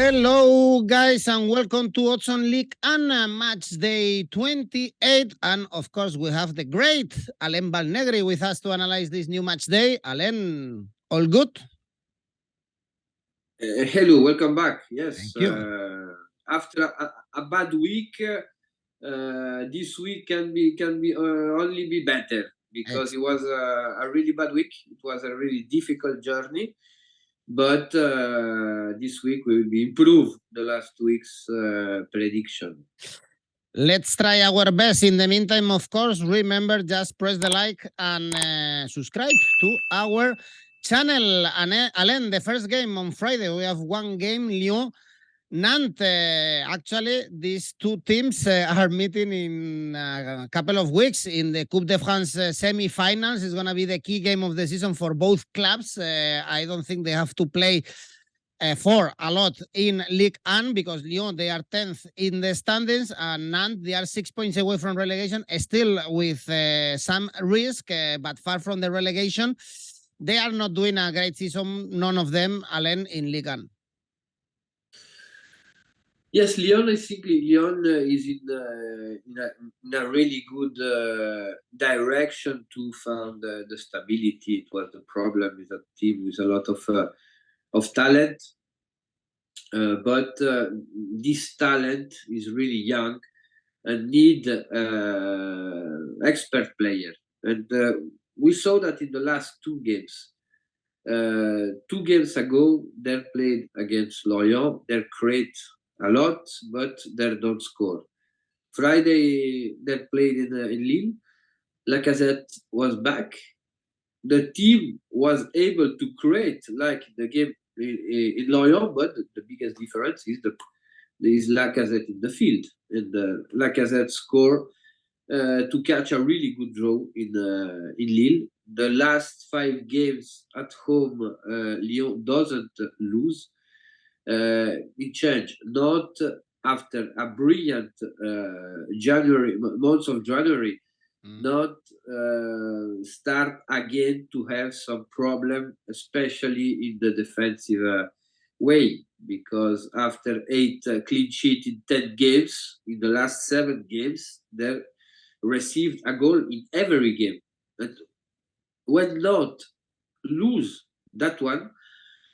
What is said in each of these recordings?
Hello, guys, and welcome to Odds on League and Match Day 28. And of course, we have the great Alain Valnegri with us to analyze this new match day. Alain, all good? Hello, welcome back. Yes, Thank you. After a bad week, this week can be only be better because it was a really bad week. It was a really difficult journey. But this week we will be improve the last week's prediction. Let's try our best. In the meantime, of course, remember, just press the like and subscribe to our channel. And Alain, the first game on Friday, we have one game, Lyon. Nantes, actually, these two teams are meeting in a couple of weeks in the Coupe de France semi-finals. It's going to be the key game of the season for both clubs. I don't think they have to play for a lot in Ligue 1 because Lyon, they are 10th in the standings, and Nantes, they are 6 points away from relegation, still with some risk, but far from the relegation. They are not doing a great season, none of them, Alain, in Ligue 1. Yes, Lyon. I think Lyon is in a really good direction to find the stability. It was the problem with a team with a lot of talent, but this talent is really young and need expert player. And we saw that in the last two games. 2 games ago, they played against Lorient. They create a lot, but they don't score. Friday, they played in Lille. 𝐿𝐴Z𝐧𝐧𝐞𝐿 was back. The team was able to create like the game in Lorient, but the biggest difference is 𝐿𝐴Z𝐧𝐽𝐿 in the field. And 𝐿𝐴Z𝐧𝐽𝐿 score to catch a really good draw in Lille. The last 5 games at home, Lyon doesn't lose. It changed not after a brilliant month of January, not start again to have some problem, especially in the defensive way, because after 8 clean sheet in 10 games, in the last 7 games, they received a goal in every game. And when not lose that one,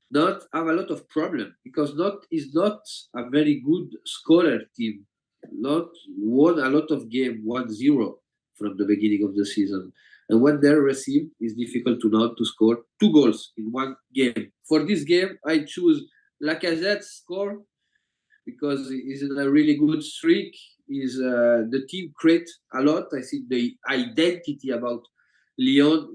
not have a lot of problem, because not is not a very good scorer team. Not won a lot of game 1-0 from the beginning of the season. And when they receive, it's difficult to not to score 2 goals in one game. For this game, I choose 𝐿𝐴Z𝐧𝐽𝐿 score because he's in a really good streak. Is the team create a lot. I think the identity about Lyon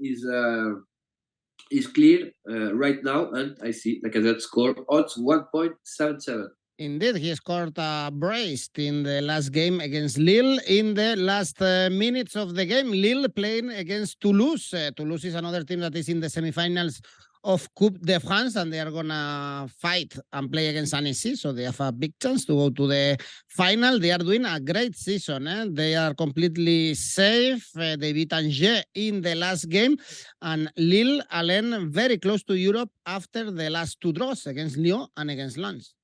is clear right now, and I see 𝐿𝐴Z𝐧𝐽𝐿 score odds 1.77. Indeed, he scored a brace in the last game against Lille. In the last minutes of the game, Lille playing against Toulouse. Toulouse is another team that is in the semifinals of Coupe de France, and they are going to fight and play against Annecy, so they have a big chance to go to the final. They are doing a great season. They are completely safe. They beat Angers in the last game, and Lille, Alain, very close to Europe after the last 2 draws against Lyon and against Lens.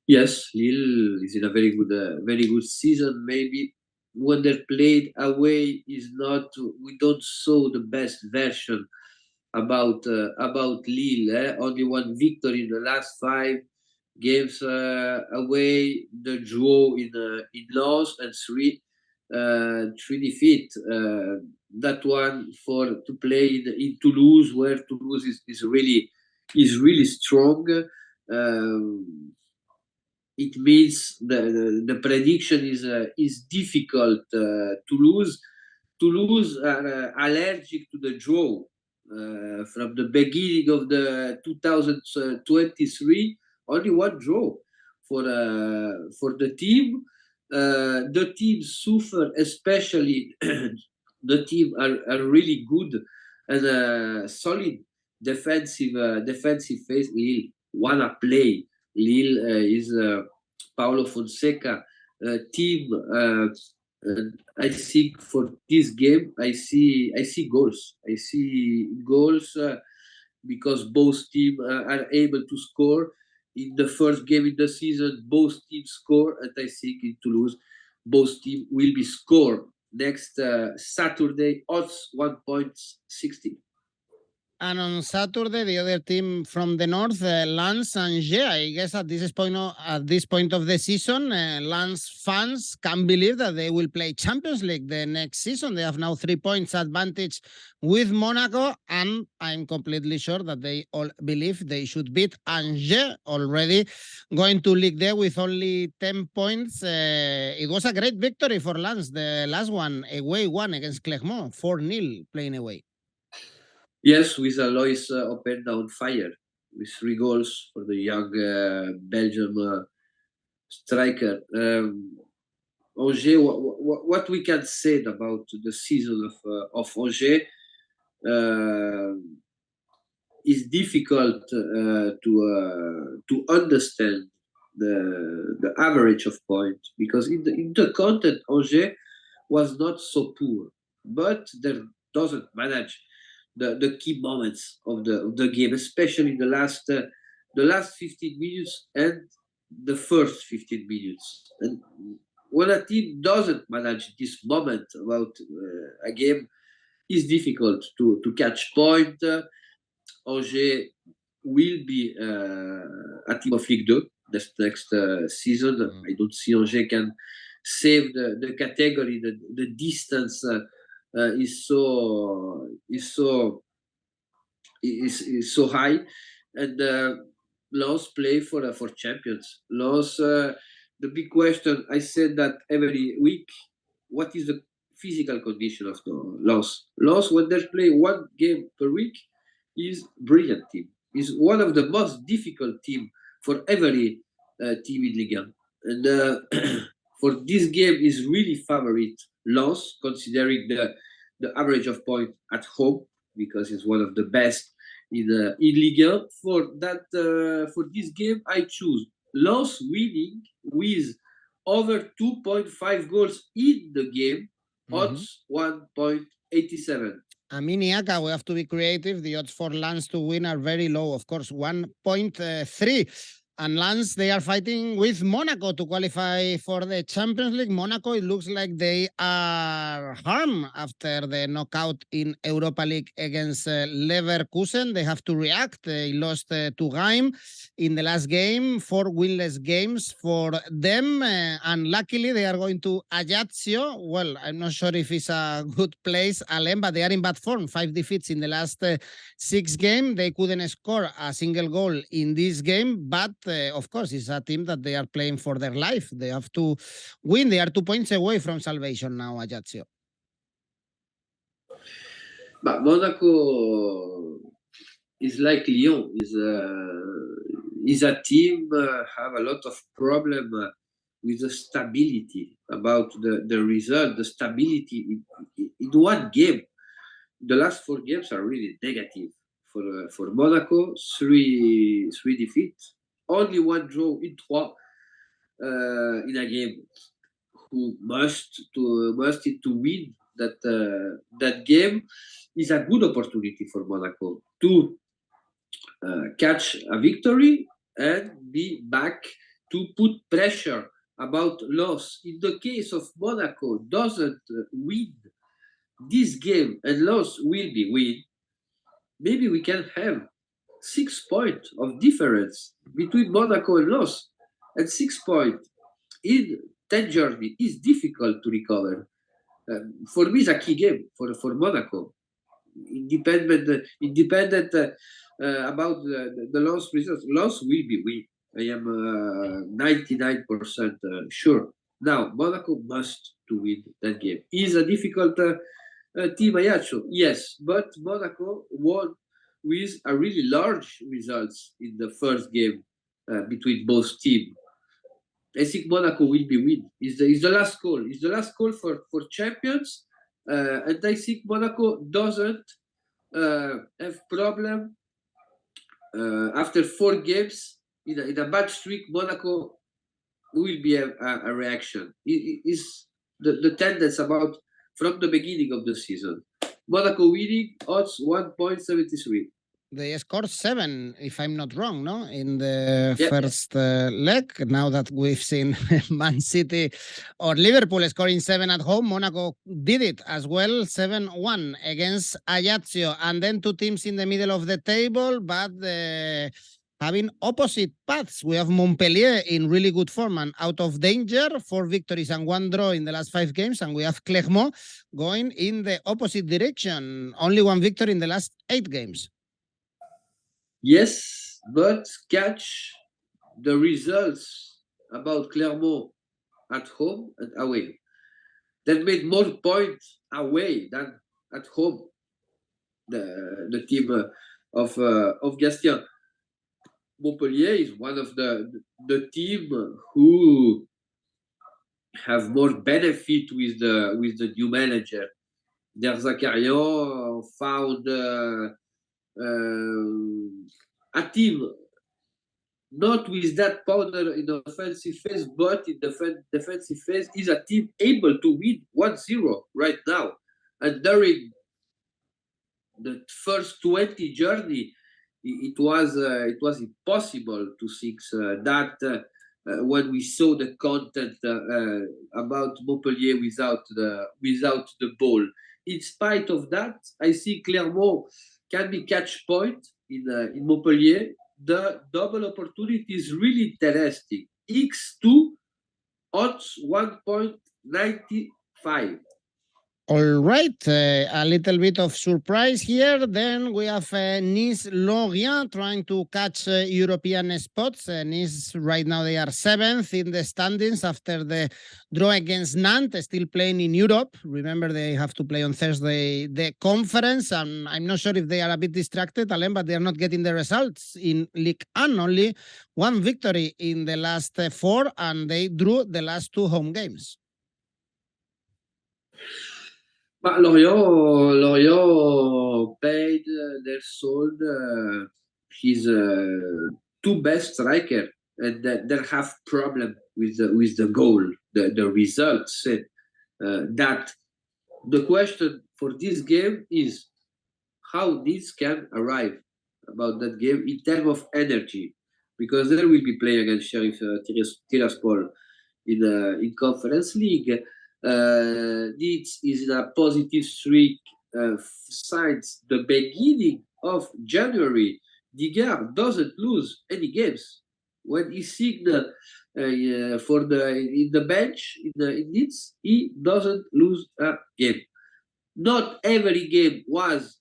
Yes, Lille is in a very good season. Maybe when they're played away is not, we don't show the best version about Lille. Only 1 victory in the last 5 games away. The draw in loss and 3 defeat. That one to play in Toulouse, where Toulouse is really strong. It means the prediction is difficult. Toulouse are allergic to the draw. From the beginning of the 2023, only 1 draw for the team. The team suffer, especially the team are really good and solid defensive phase. Lille wanna play. Lille is Paulo Fonseca team. I think for this game, I see goals. I see goals because both teams are able to score. in the first game in the season, both teams score, and I think in Toulouse, both teams will be scored next Saturday, odds 1.60. And on Saturday, the other team from the north, Lens and 𝐬𝐿. I guess at this point of the season, Lens fans can believe that they will play Champions League the next season. They have now 3 points advantage with Monaco, and I'm completely sure that they all believe they should beat 𝐬𝐿 already going to Ligue with only 10 points. It was a great victory for Lens, the last one, away one against Clermont, 4-0 playing away. Yes, with Alois open on fire with 3 goals for the young Belgium striker. 𝐬𝐭𝐚𝐲, what we can say about the season of 𝐬𝐭𝐚𝐲 is difficult to understand the average of points, because in the content 𝐬𝐭𝐚𝐲 was not so poor, but there doesn't manage the key moments of the game, especially the last 15 minutes and the first 15 minutes. And when a team doesn't manage this moment about a game, it's difficult to catch point. 𝐬𝐭𝐚𝐲 will be a team of Ligue 2 this next season. I don't see 𝐬𝐭𝐚𝐲 can save the category. The distance is so high, and Lens play for champions. Lens, the big question, I said that every week, what is the physical condition of the Lens? Lens, when they play 1 game per week, is brilliant team. Is one of the most difficult team for every team in Ligue 1. And for this game is really favorite Lens, considering the average of point at home, because it's one of the best in Ligue 1. For this game, I choose Lens winning with over 2.5 goals in the game, odds 1.87. I mean, Iaka, we have to be creative. The odds for Lens to win are very low, of course, 1.3. And Lens, they are fighting with Monaco to qualify for the Champions League. Monaco, it looks like they are harmed after the knockout in Europa League against Leverkusen. They have to react. They lost to Reims in the last game, 4 winless games for them. And luckily, they are going to Ajaccio. Well, I'm not sure if it's a good place, Alain, but they are in bad form. 5 defeats in the last 6 games. They couldn't score a single goal in this game, but of course, it's a team that they are playing for their life. They have to win. They are 2 points away from salvation now, Ajaccio. But Monaco is like Lyon. Is a team have a lot of problem with the stability about the result, the stability in 1 game. The last 4 games are really negative for Monaco. 3 defeats. Only 1 draw in 3 in a game. Who must win that game is a good opportunity for Monaco to catch a victory and be back to put pressure about loss. In the case of Monaco doesn't win this game and loss will be win, maybe we can have 6 points of difference between Monaco and Lens, and 6 points in 10 journey is difficult to recover. For me, it's a key game for Monaco. Independent about the Lens results. Lens will be win. I am 99% sure. Now, Monaco must to win that game. Is a difficult team, Ajaccio, yes, but Monaco won with a really large results in the first game between both teams. I think Monaco will be win. Is the last call. Is the last call for champions, and I think Monaco doesn't have problem after 4 games in a bad streak. Monaco will be a reaction. It is the tendency about from the beginning of the season. Monaco winning odds 1.73. They scored 7, if I'm not wrong, no? In the first leg. Now that we've seen Man City or Liverpool scoring 7 at home, Monaco did it as well, 7-1 against Ajaccio. And then two teams in the middle of the table, but having opposite paths. We have Montpellier in really good form and out of danger, 4 victories and 1 draw in the last 5 games. And we have Clermont going in the opposite direction, only 1 victory in the last 8 games. Yes, but catch the results about Clermont at home and away. That made more points away than at home. The team of Gaston. Montpellier is one of the team who have more benefit with the new manager. 𝐬𝐭𝐴 found a team not with that powder in the offensive phase, but in the defensive phase is a team able to win 1-0 right now. And during the first 20 journey, it was impossible to see that when we saw the content about Montpellier without the ball. In spite of that, I see Clermont can be catch point in Montpellier. The double opportunity is really interesting. X2 odds 1.95. All right, a little bit of surprise here. Then we have Nice Lorient trying to catch European spots. Nice right now they are 7th in the standings after the draw against Nantes, still playing in Europe. Remember they have to play on Thursday the conference, and I'm not sure if they are a bit distracted, Alain, but they are not getting the results in Ligue 1. Only 1 victory in the last 4, and they drew the last 2 home games. But Lorient paid their sold his 2 best striker, and they have problem with the goal, the results. That the question for this game is how this can arrive about that game in terms of energy, because there will be playing against Sheriff Tiraspol in Conference League. This is a positive streak since the beginning of January. Digard doesn't lose any games. When he signed in the bench in Leeds, he doesn't lose a game. Not every game was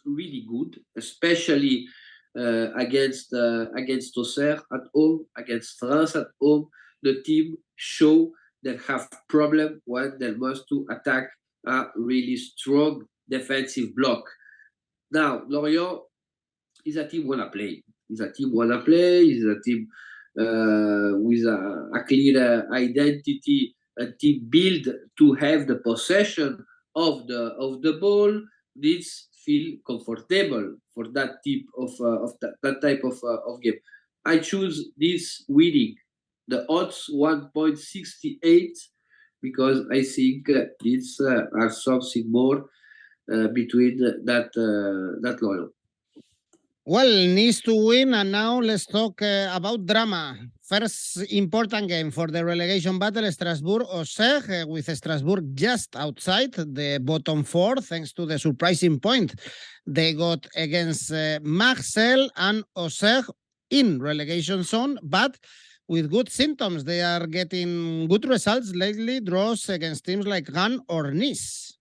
really good, especially against Auxerre at home, against Reims at home. The team show that have problem when they must to attack a really strong defensive block. Now, Lorient is a team wanna play. Is a team with a clear identity, a team build to have the possession of the ball. Needs feel comfortable for that type of game. I choose this winning. The odds 1.68 because I think it's are something more between that Lorient. Well, needs to win, and now let's talk about drama. First important game for the relegation battle, Strasbourg-Auxerre, with Strasbourg just outside the bottom 4, thanks to the surprising point they got against Marseille, and Auxerre in relegation zone, but with good symptoms. They are getting good results lately, draws against teams like Rennes or Nice.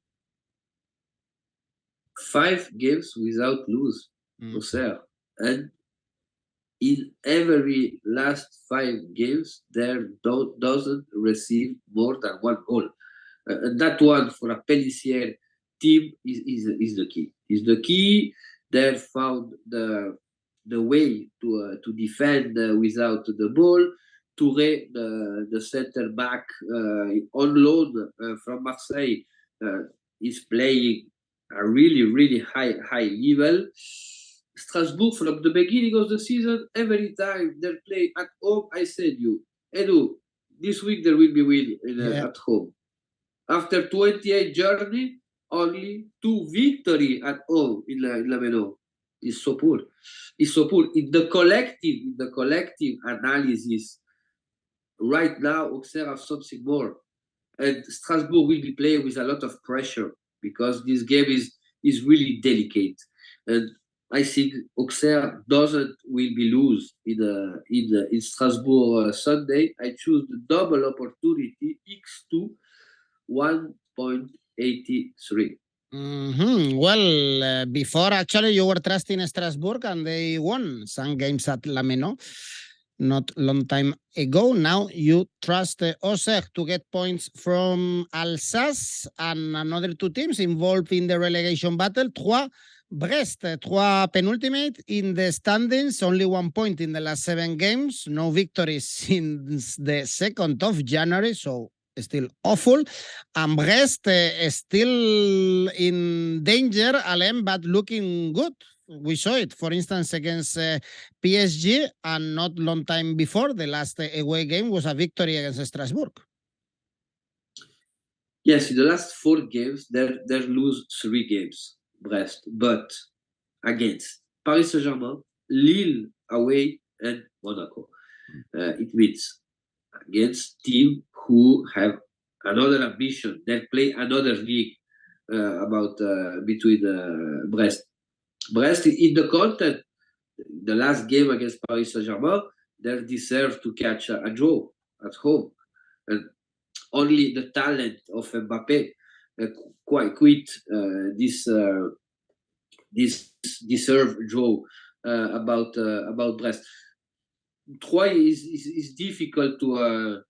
5 games without lose. Auxerre, and in every last 5 games, there doesn't receive more than 1 goal. And that one for a Pellissier team is the key. Is the key. They found the way to defend without the ball. Touré, the center back on loan from Marseille, is playing a really high level. Strasbourg, from the beginning of the season, every time they play at home, I said Edu, this week there will be win at home. After 28 journey, only 2 victory at home in La Méno. is so poor. It's so poor. In the collective analysis, right now, Auxerre have something more. And Strasbourg will be playing with a lot of pressure because this game is really delicate. And I think Auxerre will be lose in Strasbourg Sunday. I choose the double opportunity X2 1.83. Well, before actually you were trusting Strasbourg and they won some games at Lameno not long time ago. Now you trust Auxerre to get points from Alsace and another two teams involved in the relegation battle. Brest, penultimate in the standings, only 1 point in the last 7 games, no victories since the 2nd of January, so still awful. And Brest still in danger, Alain, but looking good. We saw it, for instance, against PSG, and not long time before, the last away game was a victory against Strasbourg. Yes, in the last 4 games, they lose 3 games, Brest, but against Paris Saint-Germain, Lille away, and Monaco. It means against teams who have another ambition. They play another league between Brest. Brest, in the content, the last game against Paris Saint-Germain, they deserve to catch a draw at home. And only the talent of Mbappé quit this deserved draw about Brest. Troyes is difficult to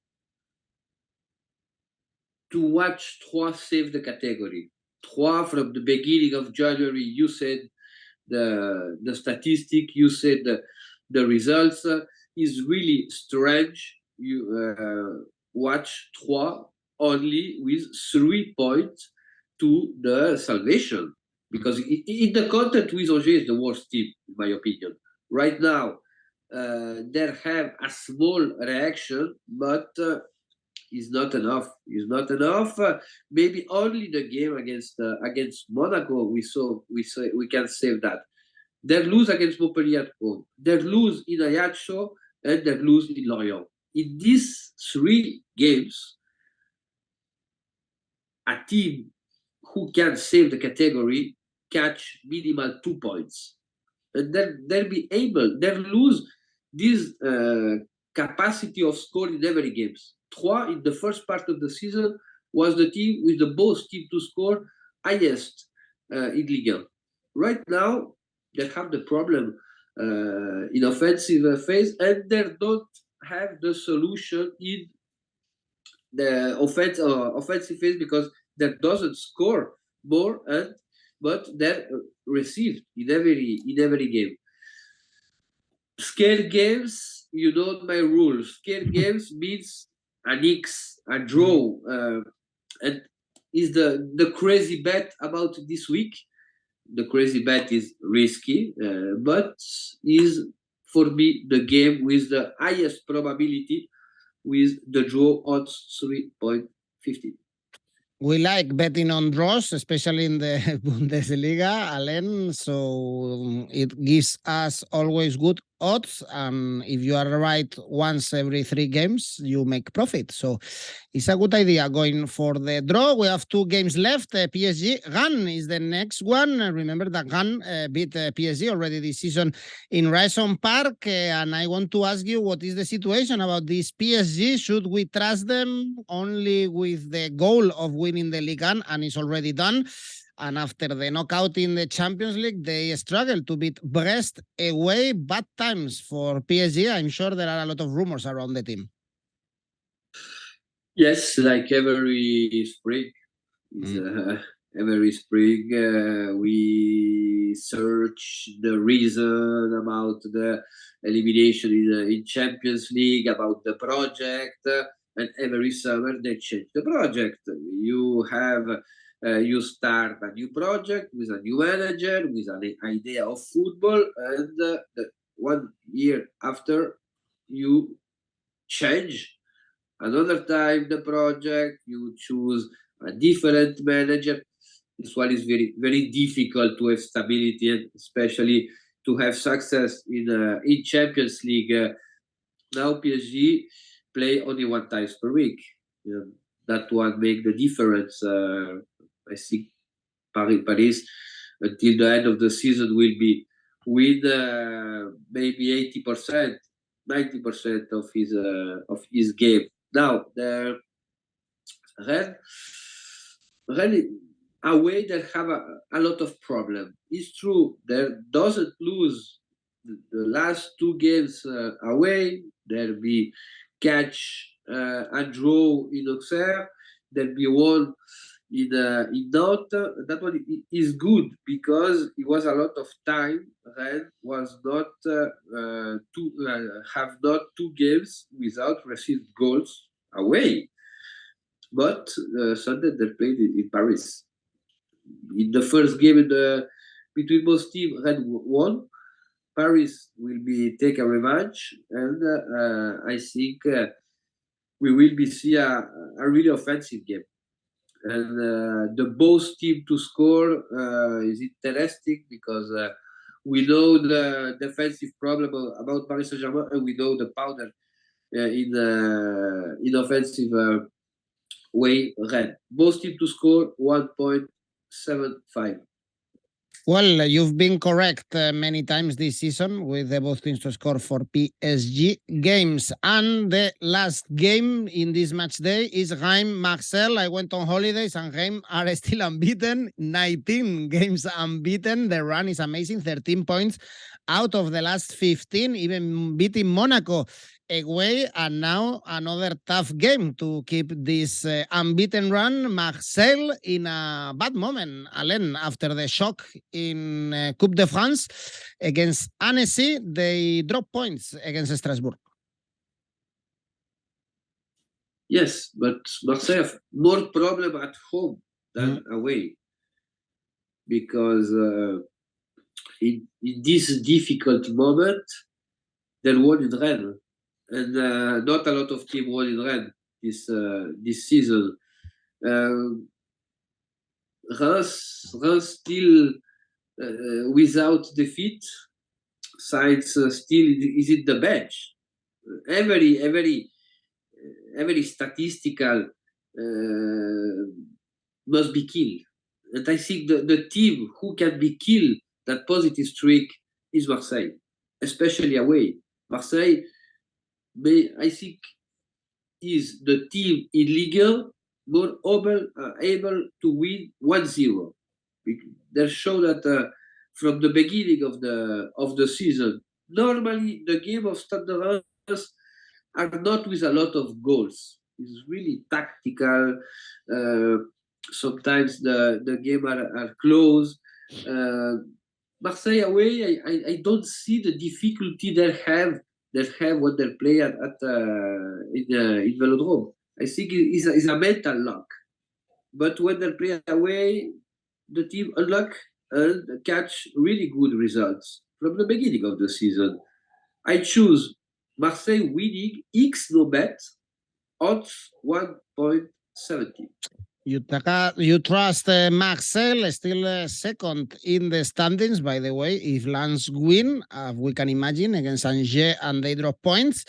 watch Troyes save the category. Troyes, from the beginning of January, you said the statistic, you said the results is really strange. You watch Troyes only with 3 points to the salvation, because in the content with Angers is the worst team, in my opinion. Right now, they have a small reaction, but is not enough. Is not enough. Maybe only the game against Monaco we can save that. They lose against Montpellier at home. They lose in Ajaccio, and they lose in Lorient. In these 3 games, a team who can save the category catch minimal 2 points, and then they'll be able. They lose this capacity of scoring in every games. Troyes, in the first part of the season, was the team with the most team to score highest in Ligue. Right now, they have the problem in offensive phase, and they don't have the solution in the offensive phase, because they doesn't score more, but they're received in every game. Scale games, you know my rules. Scale games means an X, a draw, and is the crazy bet about this week. The crazy bet is risky, but is for me the game with the highest probability, with the draw odds 3.50. We like betting on draws, especially in the Bundesliga, Alain, so it gives us always good odds, and if you are right once every 3 games, you make profit. So it's a good idea going for the draw. We have 2 games left. PSG, Rennes is the next one. Remember that Rennes beat PSG already this season in Raison Park, and I want to ask you, what is the situation about this PSG? Should we trust them only with the goal of winning the Ligue 1, and it's already done? And after the knockout in the Champions League, they struggled to beat Brest away. Bad times for PSG. I'm sure there are a lot of rumors around the team. Yes, like every spring. Every spring we search the reason about the elimination in Champions League, about the project, and every summer they change the project. You start a new project with a new manager, with an idea of football, and 1 year after you change another time the project, you choose a different manager. This one is very, very difficult to have stability, and especially to have success in Champions League. Now PSG play only 1 time per week. That one make the difference. I think Paris until the end of the season will be with maybe 80%, 90% of his game. Now the Rennes away they have a lot of problem. It's true they doesn't lose the last 2 games away. There'll be catch and draw in Auxerre. There'll be one in Nantes. That one is good because it was a lot of time. Rennes was not have not 2 games without received goals away. But Sunday they played in Paris. In the first game between both teams, Rennes won. Paris will be take a revanche, and I think we will be see a really offensive game. And the both team to score is interesting because we know the defensive problem about Paris Saint-Germain, and we know the powder in offensive way. Rennes both team to score 1.75. Well, you've been correct many times this season with both teams to score for PSG games. And the last game in this match day is Reims Marseille. I went on holidays and Reims are still unbeaten. 19 games unbeaten. The run is amazing. 13 points out of the last 15, even beating Monaco away, and now another tough game to keep this unbeaten run. Marseille in a bad moment, Alain, after the shock in Coupe de France against Annecy, they drop points against Strasbourg. Yes, but Marseille have more problem at home than away, because in this difficult moment, they won in Rennes. And not a lot of teams won in Rennes this season. Reims still without defeat. Sides still is in the bench. Every statistical must be killed. And I think the team who can be killed that positive streak is Marseille, especially away. Marseille, I think, is the team in Ligue more able to win 1-0. They show that from the beginning of the season. Normally, the game of Stade de Reims are not with a lot of goals. It's really tactical. Sometimes the game are close. Marseille away, I don't see the difficulty they have when they play in Velodrome. I think it's a mental luck. But when they play away, the team unlock and catch really good results from the beginning of the season. I choose Marseille winning 𝐿𝐴 odds 1.70. You trust Marseille, still second in the standings, by the way. If Lens win, we can imagine, against Angers, and they drop points,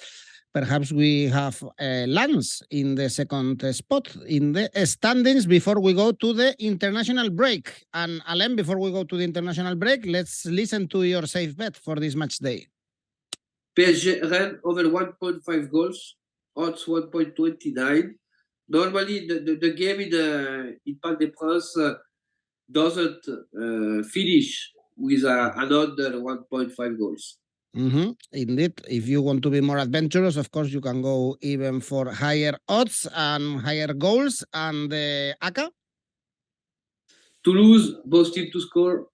perhaps we have Lens in the second spot in the standings before we go to the international break. And Alain, before we go to the international break, let's listen to your safe bet for this match day. PSG Rennes over 1.5 goals, odds 1.29. Normally, the game in Parc des Princes doesn't finish with another 1.5 goals. Indeed, if you want to be more adventurous, of course, you can go even for higher odds and higher goals. And the ACCA? Toulouse, both teams to score.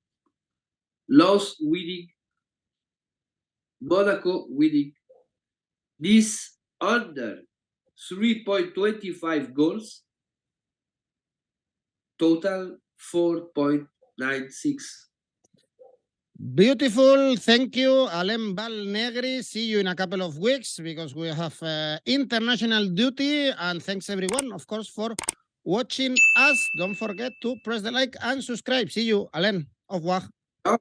Lens winning. Monaco winning. This under 3.25 goals, total 4.96. Beautiful. Thank you, Alain Valnegri. See you in a couple of weeks because we have international duty. And thanks everyone, of course, for watching us. Don't forget to press the like and subscribe. See you, Alain. Au revoir. Oh.